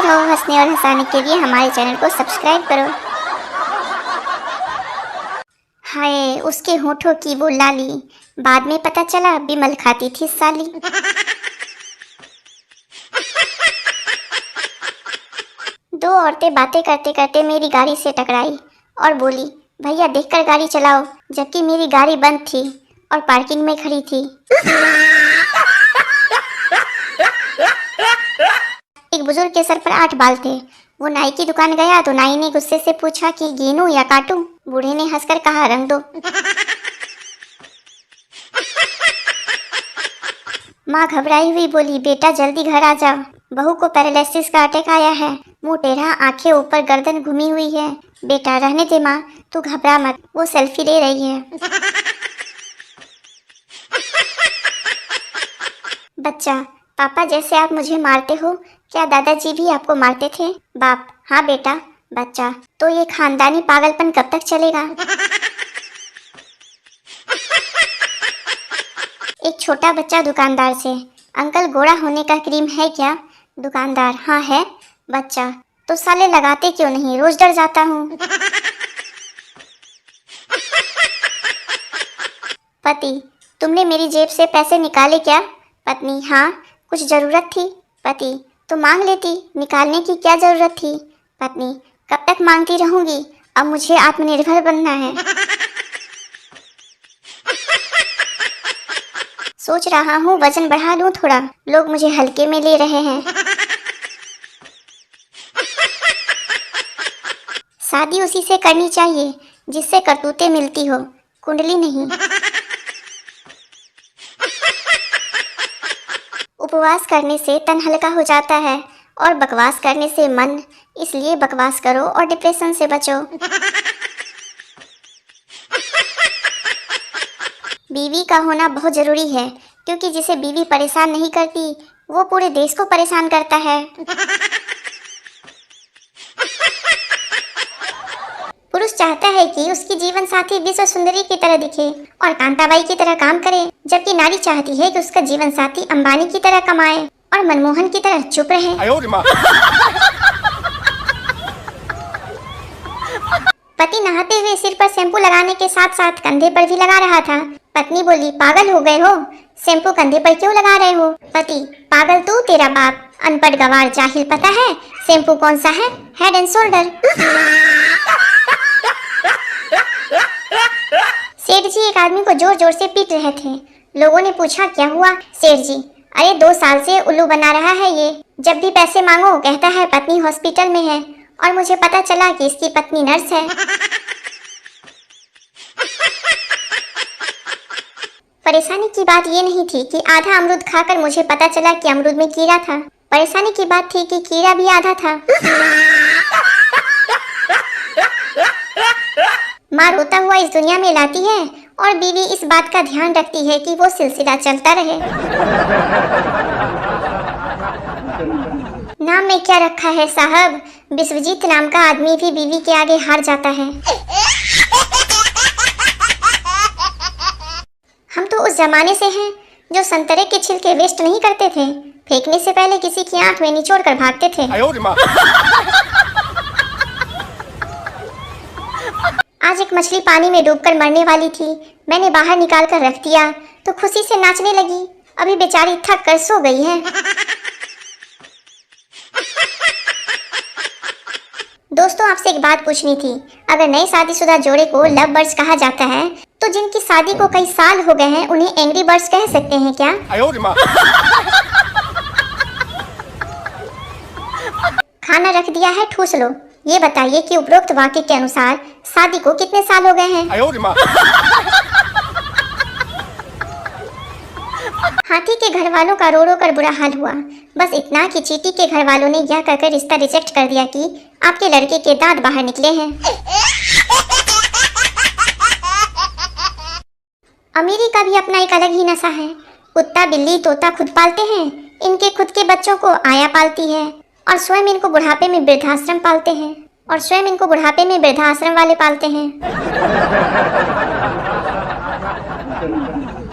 रहो हंसने और हंसाने के लिए हमारे चैनल को सब्सक्राइब करो। हाय, उसके होठों की वो लाली, बाद में पता चला बिमल खाती थी साली। दो औरतें बातें करते करते मेरी गाड़ी से टकराई और बोली, भैया देखकर गाड़ी चलाओ, जबकि मेरी गाड़ी बंद थी और पार्किंग में खड़ी थी। एक बुजुर्ग के सर पर 8 बाल थे। वो नाई की दुकान गया तो नाई ने गुस्से से पूछा कि गिनूं या काटूं। बूढ़े ने हंसकर कहा, रंग दो। माँ घबराई हुई बोली, बेटा जल्दी घर आ जाओ, बहू को पैरालिसिस का अटैक आया है, मुंह टेढ़ा, आंखें ऊपर, गर्दन घुमी हुई है। बेटा रहने दे माँ, तू घबरा मत, वो सेल्फी ले रही है। बच्चा, पापा जैसे आप मुझे मारते हो, क्या दादाजी भी आपको मारते थे? बाप, हाँ बेटा। बच्चा, तो ये खानदानी पागलपन कब तक चलेगा? एक छोटा बच्चा दुकानदार से, अंकल गोरा होने का क्रीम है क्या? दुकानदार, हाँ है। बच्चा, तो साले लगाते क्यों नहीं, रोज डर जाता हूँ। पति, तुमने मेरी जेब से पैसे निकाले क्या? पत्नी, हाँ कुछ जरूरत थी। पति, तो मांग लेती, निकालने की क्या जरूरत थी? पत्नी, कब तक मांगती रहूंगी, अब मुझे आत्मनिर्भर बनना है। सोच रहा हूँ वजन बढ़ा लूं थोड़ा, लोग मुझे हल्के में ले रहे हैं। शादी उसी से करनी चाहिए जिससे करतूतें मिलती हो, कुंडली नहीं। उपवास करने से तन हल्का हो जाता है और बकवास करने से मन, इसलिए बकवास करो और डिप्रेशन से बचो। बीवी का होना बहुत जरूरी है, क्योंकि जिसे बीवी परेशान नहीं करती वो पूरे देश को परेशान करता है। पुरुष चाहता है कि उसकी जीवन साथी विश्व सुंदरी की तरह दिखे और कांताबाई की तरह काम करे, जबकि नारी चाहती है कि उसका जीवन साथी अंबानी की तरह कमाए और मनमोहन की तरह चुप रहे। पति नहाते हुए सिर पर शैम्पू लगाने के साथ साथ कंधे पर भी लगा रहा था। पत्नी बोली, पागल हो गए हो, शैम्पू कंधे पर क्यों लगा रहे हो? पति, पागल तू, तेरा बाप, अनपढ़ गवार जाहिल, पता है शैम्पू कौन सा है? Head and shoulder. सेठ जी एक आदमी को जोर जोर से पीट रहे थे। लोगों ने पूछा, क्या हुआ? सेठ जी, अरे 2 साल से उल्लू बना रहा है ये, जब भी पैसे मांगो कहता है पत्नी हॉस्पिटल में है, और मुझे पता चला कि इसकी पत्नी नर्स है। परेशानी की बात ये नहीं थी कि आधा अमरूद खाकर मुझे पता चला कि अमरूद में कीड़ा था, परेशानी की बात थी कि कीड़ा भी आधा था। माँ रोता हुआ इस दुनिया में लाती है और बीवी इस बात का ध्यान रखती है कि वो सिलसिला चलता रहे। नाम में क्या रखा है साहब, विश्वजीत नाम का आदमी भी बीवी के आगे हार जाता है। हम तो उस जमाने से हैं जो संतरे के छिलके वेस्ट नहीं करते थे, फेंकने से पहले किसी की आंख में निचोड़ कर भागते थे। आज एक मछली पानी में डूबकर मरने वाली थी, मैंने बाहर निकाल कर रख दिया तो खुशी से नाचने लगी, अभी बेचारी थक कर सो गई है। दोस्तों, आपसे एक बात पूछनी थी, अगर नए शादीशुदा जोड़े को लव बर्ड्स कहा जाता है तो जिनकी शादी को कई साल हो गए हैं उन्हें एंग्री बर्ड्स कह सकते हैं क्या? खाना रख दिया है, ठूस लो। ये बताइए कि उपरोक्त वाक्य के अनुसार शादी को कितने साल हो गए हैं? हाथी के घर वालों का रो रो कर बुरा हाल हुआ, बस इतना कि चींटी के घर वालों ने यह कहकर रिश्ता रिजेक्ट कर दिया कि आपके लड़के के दांत बाहर निकले हैं। अमीरी का भी अपना एक अलग ही नशा है। कुत्ता बिल्ली तोता खुद पालते हैं, इनके खुद के बच्चों को आया पालती है और स्वयं इनको बुढ़ापे में वृद्धाश्रम पालते हैं और स्वयं इनको बुढ़ापे में वृद्धाश्रम वाले पालते हैं।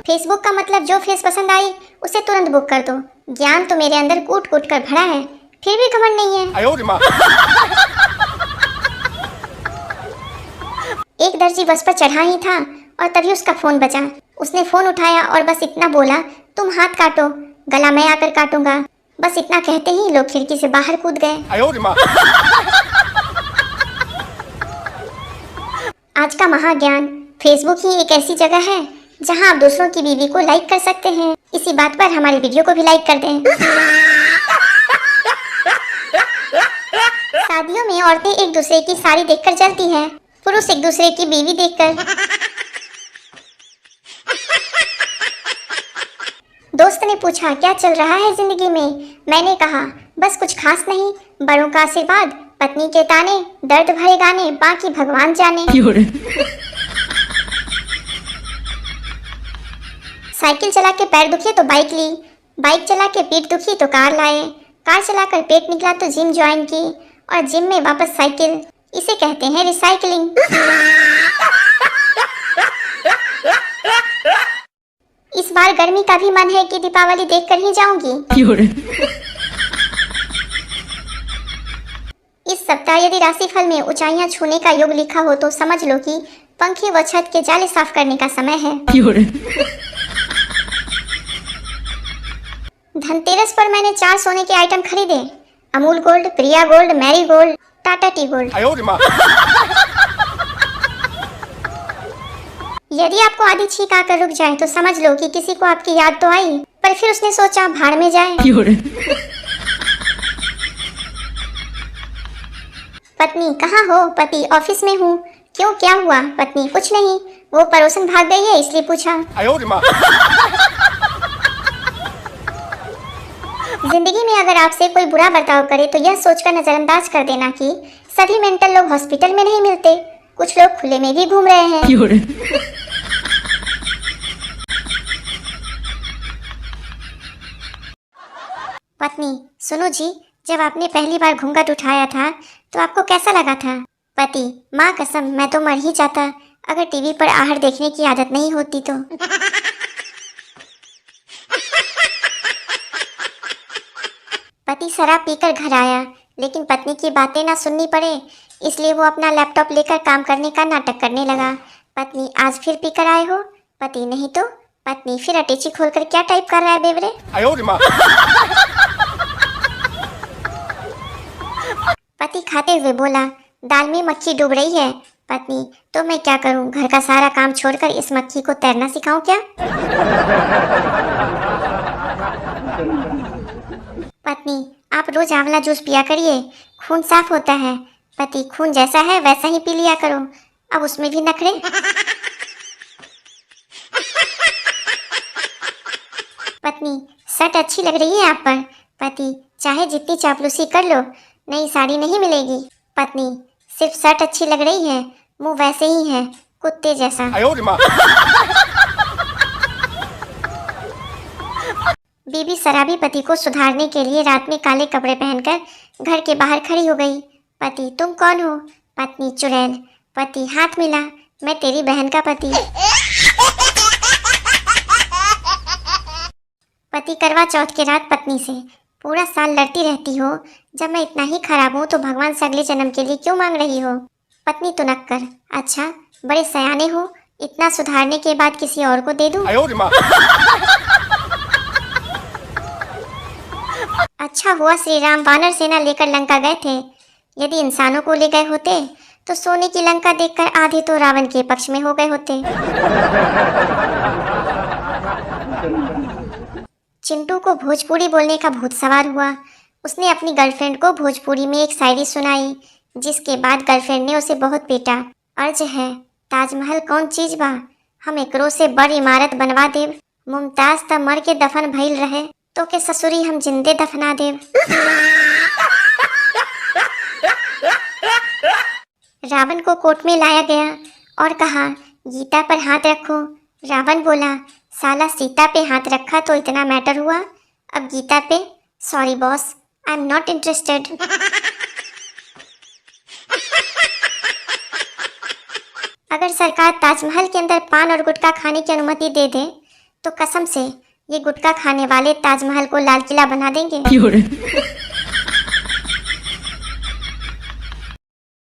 फेसबुक का मतलब जो फेस पसंद आई उसे तुरंत बुक कर दो। ज्ञान तो मेरे अंदर कूट कूट कर भरा है, फिर भी घमंड नहीं है। एक दर्जी बस पर चढ़ा ही था और तभी उसका फोन बजा। उसने फोन उठाया और बस इतना बोला, तुम हाथ काटो, गला मैं आकर काटूंगा। बस इतना कहते ही लोग खिड़की से बाहर कूद गए। आज का महाज्ञान, फेसबुक ही एक ऐसी जगह है जहां आप दूसरों की बीवी को लाइक कर सकते हैं। इसी बात पर हमारी वीडियो को भी लाइक कर दें। शादियों में औरतें एक दूसरे की साड़ी देखकर जलती हैं, पुरुष एक दूसरे की बीवी देखकर। दोस्त ने पूछा, क्या चल रहा है जिंदगी में? मैंने कहा, बस कुछ खास नहीं, बड़ों का आशीर्वाद, पत्नी के ताने, दर्द भरे गाने, बाकी भगवान जाने। साइकिल चला के पैर दुखे तो बाइक ली, बाइक चला के पीठ दुखी तो कार लाए, कार चलाकर पेट निकला तो जिम ज्वाइन की, और जिम में वापस साइकिल। इसे कहते हैं रिसाइकलिंग। इस बार गर्मी का भी मन है कि दीपावली देखकर ही जाऊंगी। इस सप्ताह यदि राशिफल में ऊंचाइयां छूने का योग लिखा हो तो समझ लो कि पंखे व छत के जाले साफ करने का समय है। धनतेरस पर मैंने 4 सोने के आइटम खरीदे, Amul gold, Priya gold, Marie gold, Tata tea gold. यदि आपको आधी छींक आकर रुक जाए तो समझ लो कि किसी को आपकी याद तो आई, पर फिर उसने सोचा भाड़ में जाए। पत्नी, कहाँ हो? पति, ऑफिस में हूँ। क्यों, क्या हुआ? पत्नी, कुछ नहीं, वो पड़ोसन भाग गई है इसलिए पूछा। जिंदगी में अगर आपसे कोई बुरा बर्ताव करे तो यह सोचकर नजरअंदाज कर देना कि सभी मेंटल लोग हॉस्पिटल में नहीं मिलते, कुछ लोग खुले में भी घूम रहे हैं। पत्नी, सुनो जी, जब आपने पहली बार घूंघट उठाया था तो आपको कैसा लगा था? पति, माँ कसम, मैं तो मर ही जाता अगर टीवी पर आहट देखने की आदत नहीं होती तो। पति शराब पीकर घर आया, लेकिन पत्नी की बातें ना सुननी पड़े इसलिए वो अपना लैपटॉप लेकर काम करने का नाटक करने लगा। पत्नी, आज फिर पीकर आए हो? पति, नहीं तो। पत्नी, फिर अटैची खोलकर क्या टाइप कर रहा है बेवरे? पति खाते हुए बोला, दाल में मक्खी डूब रही है। पत्नी, तो मैं क्या करूं, घर का सारा काम छोड़कर इस मक्खी को तैरना सिखाऊं क्या? पत्नी, आप रोज आंवला जूस पिया करिए, खून साफ होता है। पति, खून जैसा है वैसा ही पी लिया करो, अब उसमें भी नखरे। पत्नी, शर्ट अच्छी लग रही है आप पर। पति, चाहे जितनी चापलूसी कर लो, नई साड़ी नहीं मिलेगी। पत्नी, सिर्फ शर्ट अच्छी लग रही है, मुंह वैसे ही है, कुत्ते जैसा। बीबी शराबी पति को सुधारने के लिए रात में काले कपड़े पहनकर घर के बाहर खड़ी हो गई। पति, तुम कौन हो? पत्नी, चुड़ैल। पति, हाथ मिला, मैं तेरी बहन का पति। पति, करवा चौथ के रात पत्नी से, पूरा साल लड़ती रहती हो, जब मैं इतना ही खराब हूँ तो भगवान से अगले जन्म के लिए क्यों मांग रही हो? पत्नी, तुनक्कर, अच्छा बड़े सयाने हो, इतना सुधारने के बाद किसी और को दे दूं? अच्छा हुआ श्री राम वानर सेना लेकर लंका गए थे, यदि इंसानों को ले गए होते तो सोने की लंका देखकर आधे तो रावण के पक्ष में हो गए होते। चिंटू को भोजपुरी बोलने का भूत सवार हुआ। उसने अपनी गर्लफ्रेंड को भोजपुरी में एक शायरी सुनाई, जिसके बाद गर्लफ्रेंड ने उसे बहुत पीटा। अर्ज है, ताजमहल कौन चीज बा, हम एकरो से बड़ इमारत बनवा देव, मुमताज त मर के दफन भइल रहे तो के ससुरी हम जिंदे दफना देव। रावण को कोर्ट में लाया गया और कहा, गीता पर हाथ रखो। रावण बोला, साला सीता पे हाथ रखा तो इतना मैटर हुआ, अब गीता पे? Sorry boss, I am not interested. अगर सरकार ताजमहल के अंदर पान और गुटखा खाने की अनुमति दे दे तो कसम से ये गुटखा खाने वाले ताजमहल को लाल किला बना देंगे।